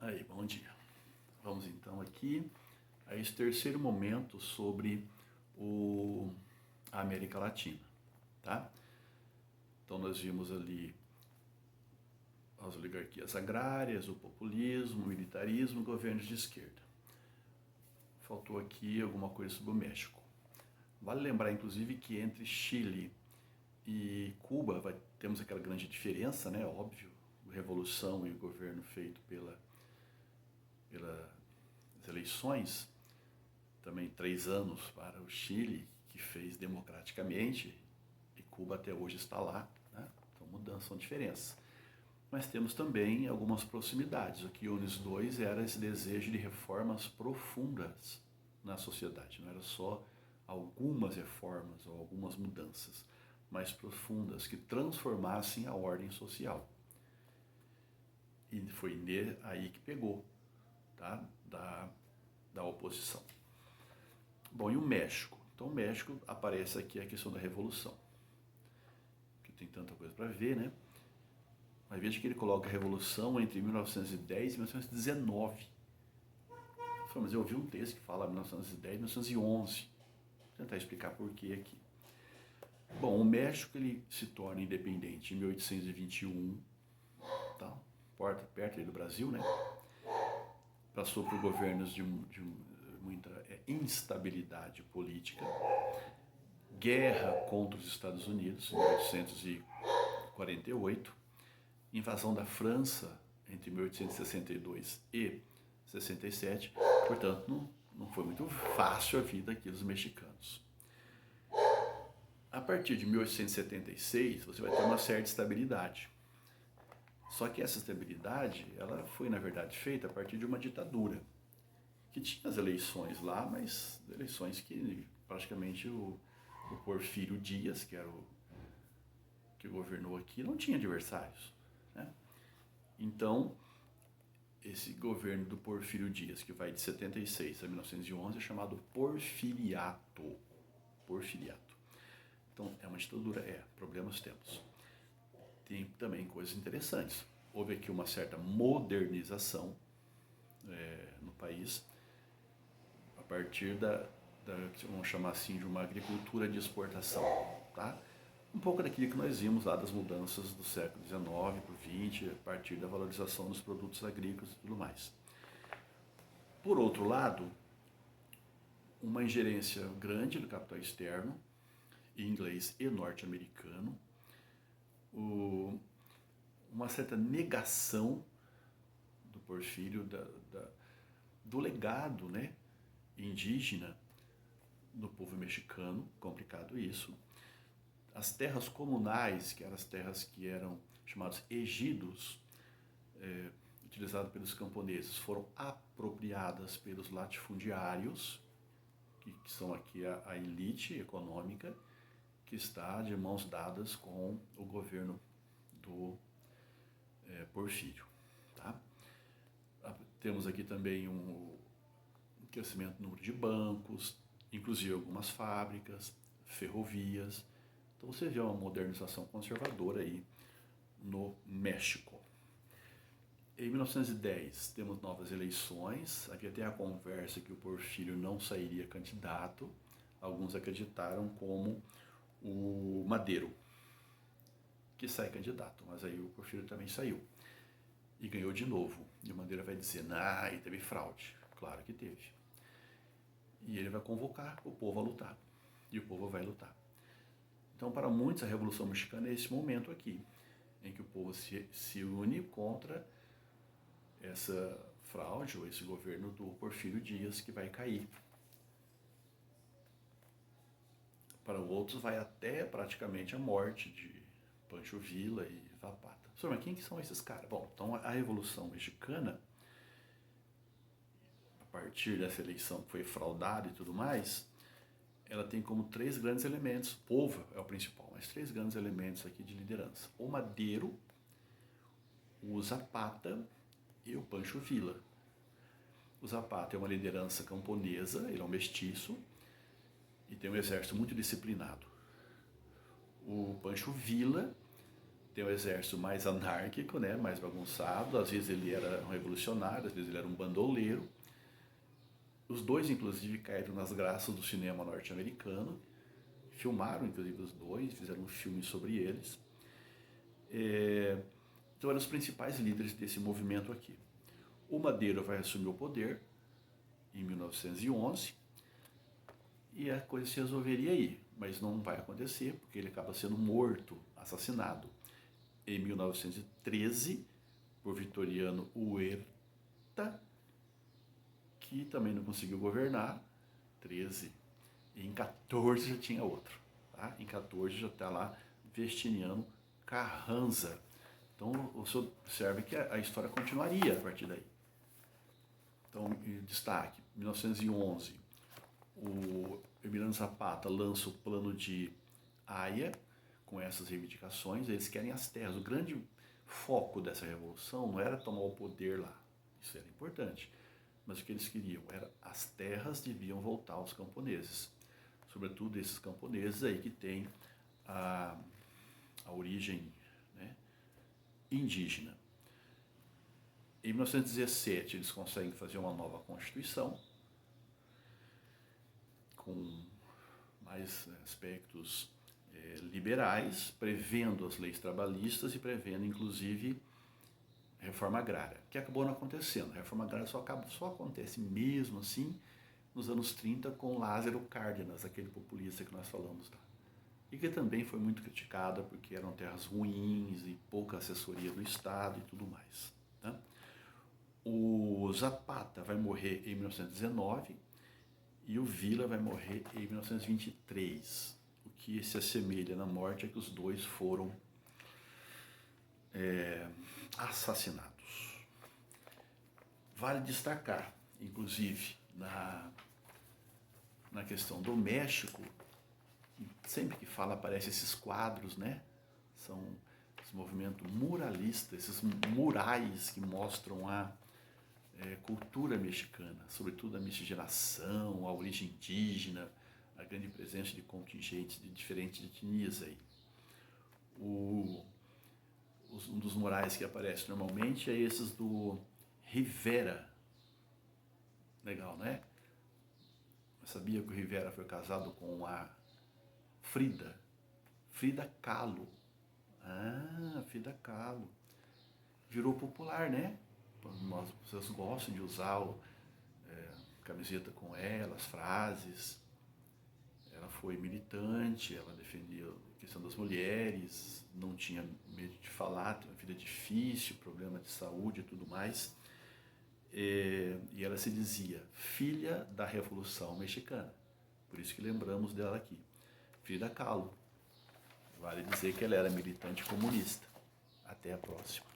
Aí, bom dia. Vamos então aqui a esse terceiro momento sobre a América Latina, tá? Então nós vimos ali as oligarquias agrárias, o populismo, o militarismo, governos de esquerda. Faltou aqui alguma coisa sobre o México. Vale lembrar, inclusive, que entre Chile e Cuba temos aquela grande diferença, né? Óbvio, a revolução e o governo feito pelas eleições, também 3 anos para o Chile, que fez democraticamente, e Cuba até hoje está lá, né? Então mudança, são diferenças. Mas temos também algumas proximidades. O que une os dois era esse desejo de reformas profundas na sociedade. Não era só algumas reformas ou algumas mudanças, mas profundas, que transformassem a ordem social. E foi aí que pegou, tá? da oposição. Bom, e o México? Então o México aparece aqui a questão da Revolução, que tem tanta coisa para ver, né? Mas veja que ele coloca a Revolução entre 1910 e 1919. Mas eu ouvi um texto que fala 1910 e 1911. Vou tentar explicar por que aqui. Bom, o México ele se torna independente em 1821, tá? Perto do Brasil, né? Passou por governos de muita instabilidade política, guerra contra os Estados Unidos em 1848, invasão da França entre 1862 e 67, portanto não foi muito fácil a vida aqui dos mexicanos. A partir de 1876 você vai ter uma certa estabilidade. Só que essa estabilidade, ela foi na verdade feita a partir de uma ditadura, que tinha as eleições lá, mas eleições que praticamente o Porfírio Dias, que era que governou aqui, não tinha adversários, né? Então, esse governo do Porfírio Dias, que vai de 76 a 1911, é chamado porfiriato. Porfiriato. Então, é uma ditadura, problemas temos. Tem também coisas interessantes. Houve aqui uma certa modernização no país, a partir vamos chamar assim, de uma agricultura de exportação, tá? Um pouco daquilo que nós vimos lá das mudanças do século XIX para o XX, a partir da valorização dos produtos agrícolas e tudo mais. Por outro lado, uma ingerência grande do capital externo, inglês e norte-americano, uma certa negação do Porfírio do legado, né, indígena do povo mexicano, complicado isso. As terras comunais, que eram as terras que eram chamados ejidos, utilizadas pelos camponeses, foram apropriadas pelos latifundiários, que são aqui a elite econômica, que está de mãos dadas com o governo do Porfírio. Tá? Temos aqui também um crescimento do número de bancos, inclusive algumas fábricas, ferrovias. Então você vê uma modernização conservadora aí no México. Em 1910 temos novas eleições, havia até a conversa que o Porfírio não sairia candidato, alguns acreditaram como o Madero, que sai candidato, mas aí o Porfírio também saiu e ganhou de novo. E o Madero vai dizer, e teve fraude. Claro que teve. E ele vai convocar o povo a lutar, e o povo vai lutar. Então, para muitos, a Revolução Mexicana é esse momento aqui, em que o povo se une contra essa fraude ou esse governo do Porfírio Dias que vai cair. Para outros, vai até praticamente a morte de Pancho Villa e Zapata. Mas quem que são esses caras? Bom, então a Revolução Mexicana, a partir dessa eleição que foi fraudada e tudo mais, ela tem como 3 grandes elementos, o povo é o principal, mas 3 grandes elementos aqui de liderança. O Madero, o Zapata e o Pancho Villa. O Zapata é uma liderança camponesa, ele é um mestiço e tem um exército muito disciplinado. O Pancho Villa tem um exército mais anárquico, né, mais bagunçado. Às vezes ele era um revolucionário, às vezes ele era um bandoleiro. Os dois, inclusive, caíram nas graças do cinema norte-americano. Filmaram, inclusive, os dois, fizeram um filme sobre eles. Então, eram os principais líderes desse movimento aqui. O Madeira vai assumir o poder em 1911 e a coisa se resolveria aí, mas não vai acontecer porque ele acaba sendo morto, assassinado, em 1913 por Victoriano Huerta, que também não conseguiu governar. 13. E em 14 já tinha outro. Tá? Em 14 já está lá Vestiniano Carranza. Então o senhor observa que a história continuaria a partir daí. Então, destaque, 1911, o Emiliano Zapata lança o plano de Haia, com essas reivindicações. Eles querem as terras. O grande foco dessa revolução não era tomar o poder lá, isso era importante, mas o que eles queriam era as terras deviam voltar aos camponeses, sobretudo esses camponeses aí que têm a origem, né, indígena. Em 1917 eles conseguem fazer uma nova Constituição com mais aspectos liberais, prevendo as leis trabalhistas e prevendo inclusive reforma agrária, que acabou não acontecendo. A reforma agrária só acontece mesmo assim nos anos 30 com Lázaro Cárdenas, aquele populista que nós falamos lá. E que também foi muito criticada porque eram terras ruins e pouca assessoria do Estado e tudo mais. Tá? O Zapata vai morrer em 1919 e o Vila vai morrer em 1923. O que se assemelha na morte é que os dois foram assassinados. Vale destacar, inclusive, na questão do México, sempre que fala aparecem esses quadros, né? São esse movimento muralista, esses murais que mostram a cultura mexicana, sobretudo a miscigenação, a origem indígena, a grande presença de contingentes de diferentes etnias aí. Um dos murais que aparece normalmente é esses do Rivera. Legal, né? Eu sabia que o Rivera foi casado com a Frida Kahlo. Ah, Frida Kahlo. Virou popular, né? As pessoas gostam de usar camiseta com ela, as frases. Ela foi militante, ela defendia a questão das mulheres, não tinha medo de falar, tinha uma vida difícil, problema de saúde e tudo mais. E ela se dizia filha da Revolução Mexicana. Por isso que lembramos dela aqui. Frida Kahlo. Vale dizer que ela era militante comunista. Até a próxima.